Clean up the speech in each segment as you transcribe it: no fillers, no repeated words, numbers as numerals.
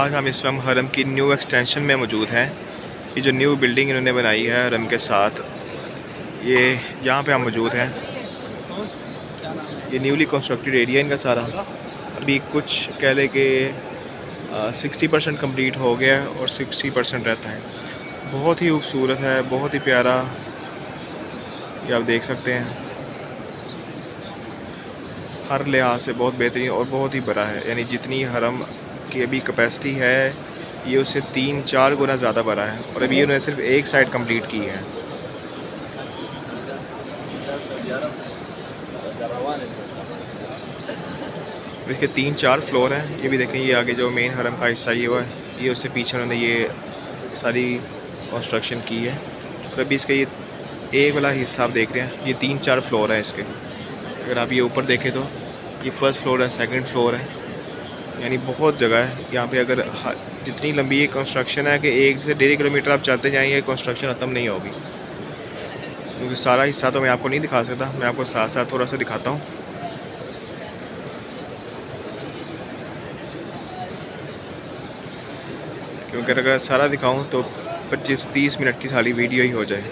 फ़िलहाल हम इस वक्त हरम की न्यू एक्सटेंशन में मौजूद हैं। ये जो न्यू बिल्डिंग इन्होंने बनाई है हरम के साथ, ये यहाँ पे हम मौजूद हैं। ये न्यूली कंस्ट्रक्टेड एरिया इनका सारा, अभी कुछ कह लें कि 60% कम्प्लीट हो गया है और 60% रहता है। बहुत ही खूबसूरत है, बहुत ही प्यारा, ये आप देख सकते हैं। हर लिहाज से बहुत बेहतरीन और बहुत ही बड़ा है, यानी जितनी हरम की अभी कैपेसिटी है ये उससे 3-4 गुना ज़्यादा बड़ा है। और अभी उन्होंने सिर्फ एक साइड कंप्लीट की है। इसके 3-4 फ्लोर हैं। ये भी देखें, ये आगे जो मेन हरम का हिस्सा ये हुआ है, ये उससे पीछे उन्होंने ये सारी कंस्ट्रक्शन की है। तो अभी इसका ये एक वाला हिस्सा आप देख रहे हैं, ये 3-4 फ्लोर है इसके। अगर आप ये ऊपर देखें तो ये फर्स्ट फ्लोर है, सेकंड फ्लोर है, यानी बहुत जगह है यहाँ पे। अगर जितनी लंबी ये कंस्ट्रक्शन है कि 1 से 1.5 किलोमीटर आप चलते जाएंगे, कंस्ट्रक्शन ख़त्म नहीं होगी। क्योंकि सारा हिस्सा तो मैं आपको नहीं दिखा सकता, मैं आपको साथ साथ थोड़ा सा दिखाता हूँ। क्योंकि अगर सारा दिखाऊँ तो 25-30 मिनट की सारी वीडियो ही हो जाए।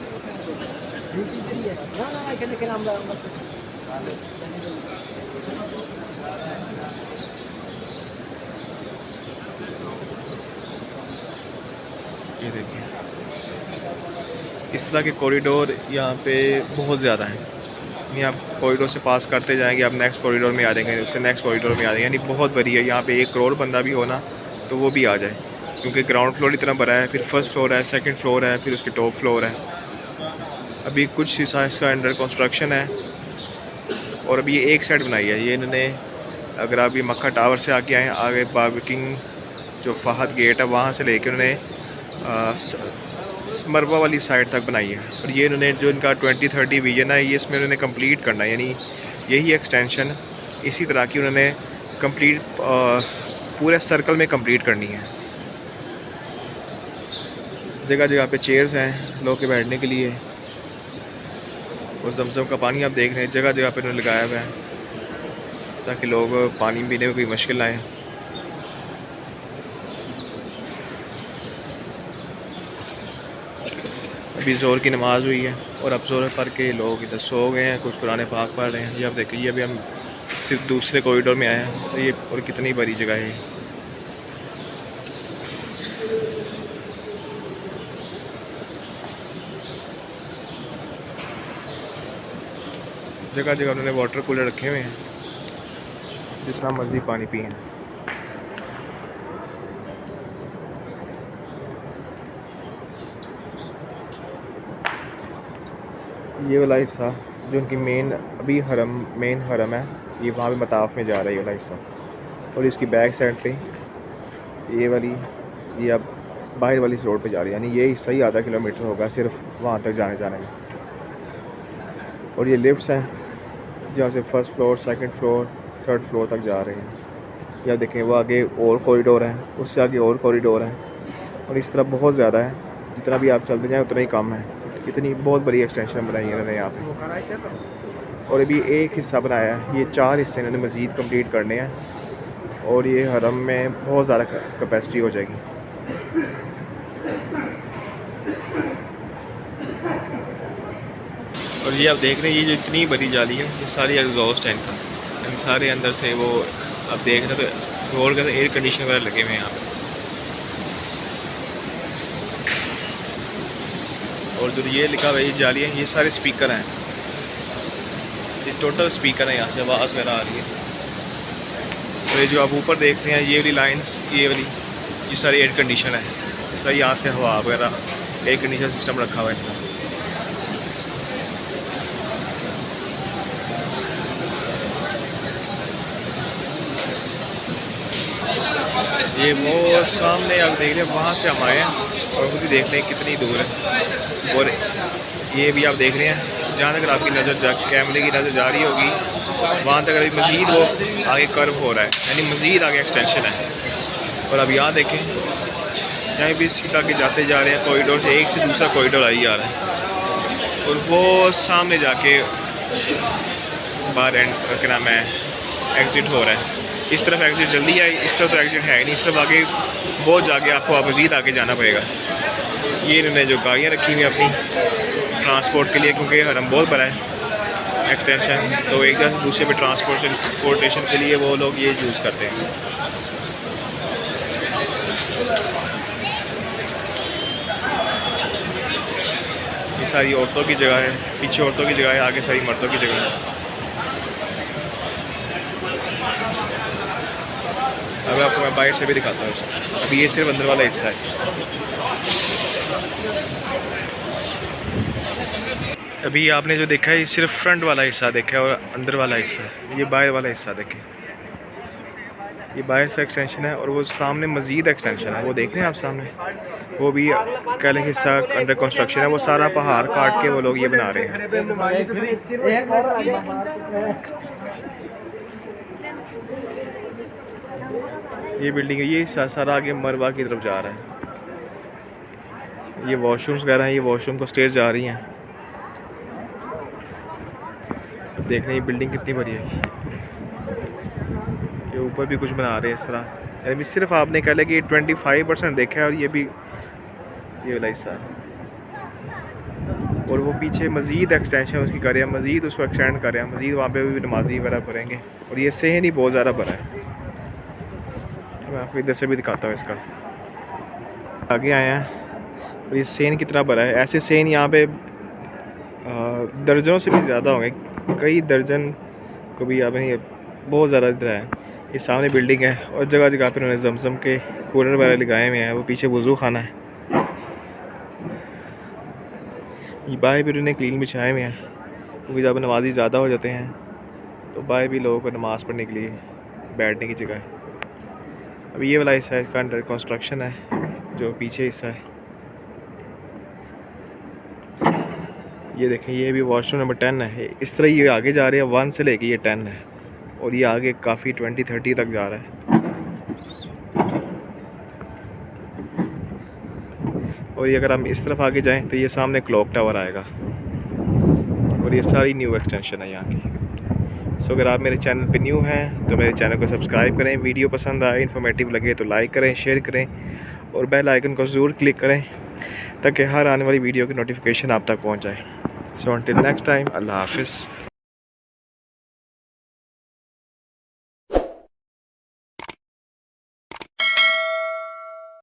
ये देखिए, इस तरह के कॉरिडोर यहाँ पे बहुत ज़्यादा हैं। यानी आप कॉरिडोर से पास करते जाएंगे, आप नेक्स्ट कॉरिडोर में आ जाएंगे, उससे नेक्स्ट कॉरिडोर में आ जाएंगे। यानी बहुत बड़ी है। यहाँ पे 1 करोड़ बंदा भी हो ना तो वो भी आ जाए, क्योंकि ग्राउंड फ्लोर इतना बड़ा है, फिर फर्स्ट फ्लोर है, सेकंड फ्लोर है, फिर उसके टॉप फ्लोर है। अभी कुछ हिस्सा इसका अंडर कंस्ट्रक्शन है और अभी ये एक साइड बनाई है ये इन्होंने। अगर आप ये मक्का टावर से आके आएँ, आगे बार्बिकिंग जो फहद गेट है वहाँ से लेकर उन्होंने मरवा वाली साइड तक बनाई है। और ये इन्होंने जो इनका 2030 विजन है, ये इसमें उन्होंने कंप्लीट करना है, यानी यही एक्सटेंशन इसी तरह की उन्होंने कंप्लीट पूरे सर्कल में कंप्लीट करनी है। जगह जगह पे चेयर्स हैं लोगों के बैठने के लिए, और जमजम का पानी आप देख रहे हैं जगह जगह पे उन्होंने लगाया हुआ है ताकि लोग पानी पीने में कोई मुश्किल ना आए। अभी ज़ोर की नमाज़ हुई है और अब ज़ोर पढ़ के लोग इधर सो गए हैं, कुछ कुरान पाक पढ़ रहे हैं। ये आप देखिए, ये अभी हम सिर्फ दूसरे कॉरिडोर में आए हैं। तो ये और कितनी बड़ी जगह है। जगह जगह उन्होंने वाटर कूलर रखे हुए हैं, जितना मर्ज़ी पानी पिए। ये वाला हिस्सा जो उनकी मेन हरम है, ये वहाँ पे मताफ़ में जा रहा है ये वाला हिस्सा। और इसकी बैक साइड पे ये वाली, ये अब बाहर वाली रोड पे जा रही है, यानी ये हिस्सा ही आधा किलोमीटर होगा सिर्फ वहाँ तक जाने में। और ये लिफ्ट्स हैं जहाँ से first floor, second floor, third floor तक जा रहे हैं। या देखें वो आगे और कॉरिडोर हैं, उससे आगे और कॉरिडोर हैं, और इस तरह बहुत ज़्यादा है। जितना भी आप चलते जाएँ उतना ही कम है। इतनी बहुत बड़ी एक्सटेंशन बनाई है इन्होंने यहाँ पे। और अभी एक हिस्सा बनाया है, ये 4 हिस्से इन्होंने मज़ीद कंप्लीट करने हैं और ये हरम में बहुत ज़्यादा कैपेसिटी हो जाएगी। और ये आप देख रहे हैं, ये जो इतनी बड़ी जाली है, ये सारी एग्जॉस्ट है इनका, सारे अंदर से वो आप देख रहे हैं तो रोड का एयर कंडीशन वगैरह लगे हुए हैं यहाँ पे। और जो ये लिखा हुआ है ये जाली है, ये सारे स्पीकर हैं, ये टोटल स्पीकर हैं, यहाँ से आवाज़ वगैरह आ रही है। तो ये जो आप ऊपर देख रहे हैं ये वाली लाइंस, ये वाली, ये सारी एयर कंडीशन है। सही यहाँ से हवा वगैरह एयर कंडीशन सिस्टम रखा हुआ है। ये वो सामने आप देख रहे हैं, वहाँ से हम आए हैं और खुद भी देख रहे हैं कितनी दूर है। और ये भी आप देख रहे हैं, जहाँ तक आपकी नज़र कैमरे की नज़र जा रही होगी वहाँ तक अभी मज़ीद वो आगे कर्व हो रहा है, यानी मज़ीद आगे एक्सटेंशन है। और अब यहाँ देखें, यहाँ भी इसी आगे जाते जा रहे हैं, कॉरिडोर से एक से दूसरा कॉरिडोर आई जा रहा है। और वो सामने जाके बाहर क्या नाम है एग्ज़िट हो रहा है। इस तरफ एग्ज़िट जल्दी है, इस तरफ तो एग्ज़िट है नहीं। इस तरफ आगे बहुत जाके आपको मज़ीद आगे जाना पड़ेगा। ये इन्होंने जो गाड़ियाँ रखी हुई अपनी ट्रांसपोर्ट के लिए, क्योंकि हरम बहुत बड़ा है एक्सटेंशन, तो एक जगह से दूसरे पे ट्रांसपोर्टेशन के लिए वो लोग ये यूज़ करते हैं। ये सारी औरतों की जगह है, पीछे औरतों की जगह है, आगे सारी मर्दों की जगह है। अब आपको मैं बाहर से भी दिखाता हूँ। अभी ये सिर्फ अंदर वाला हिस्सा है। अभी आपने जो देखा है ये सिर्फ फ्रंट वाला हिस्सा देखा है और अंदर वाला हिस्सा है। ये बाहर वाला हिस्सा देखें, ये बाहर से एक्सटेंशन है और वो सामने मज़ीद एक्सटेंशन है, वो देख रहे हैं आप सामने, वो भी कह लें हिस्सा अंडर कंस्ट्रक्शन है। वो सारा पहाड़ काट के वो लोग ये बना रहे हैं। ये बिल्डिंग है, ये हिस्सा सारा आगे मरवा की तरफ जा रहा है। ये वॉशरूम्स वगैरह हैं, ये वॉशरूम को स्टेज जा रही हैं। देख रहे हैं ये बिल्डिंग कितनी बड़ी है। ये ऊपर भी कुछ बना रहे हैं इस तरह। अभी सिर्फ आपने कह लिया कि 25% देखा है और ये भी ये वाला हिस्सा है। और वो पीछे मज़ीद एक्सटेंशन उसकी कर रहे हैं, मज़ीद उसको एक्सटेंड कर रहे हैं, मज़ीद वहाँ पे भी नमाजी वगैरह पढ़ेंगे। और ये सेन ही बहुत ज़्यादा बड़ा है। मैं आपको इधर से भी दिखाता हूँ। इसका आगे आए हैं और ये सेन कितना बड़ा है। ऐसे सेन यहाँ पे दर्जनों से भी ज़्यादा होंगे, कई दर्जन को भी आपने, बहुत ज़्यादा इधर है। ये सामने बिल्डिंग है और जगह जगह पे उन्होंने जमजम के कूलर वगैरह लगाए हुए हैं। वो पीछे वज़ू खाना है। ये बाहर भी उन्होंने क्लीन बिछाए हुए हैं, क्योंकि जब नमाजी ज़्यादा हो जाते हैं तो बाहर भी लोगों को नमाज़ पढ़ने के लिए बैठने की जगह है। अभी ये वाला हिस्सा इसका अंडर कंस्ट्रक्शन है, जो पीछे हिस्सा है। ये देखें, ये भी वॉशरूम नंबर 10 है। इस तरह ये आगे जा रहे हैं, 1 से लेके ये 10 है और ये आगे काफ़ी 20-30 तक जा रहा है। और ये अगर हम इस तरफ आगे जाएं तो ये सामने क्लॉक टावर आएगा और ये सारी न्यू एक्सटेंशन है यहाँ की। सो अगर आप मेरे चैनल पे न्यू हैं तो मेरे चैनल को सब्सक्राइब करें। वीडियो पसंद आए, इन्फॉर्मेटिव लगे तो लाइक करें, शेयर करें और बेल आइकन को ज़रूर क्लिक करें ताकि हर आने वाली वीडियो की नोटिफिकेशन आप तक पहुँच जाए। सो अंटिल नेक्स्ट टाइम, अल्लाह हाफिज़।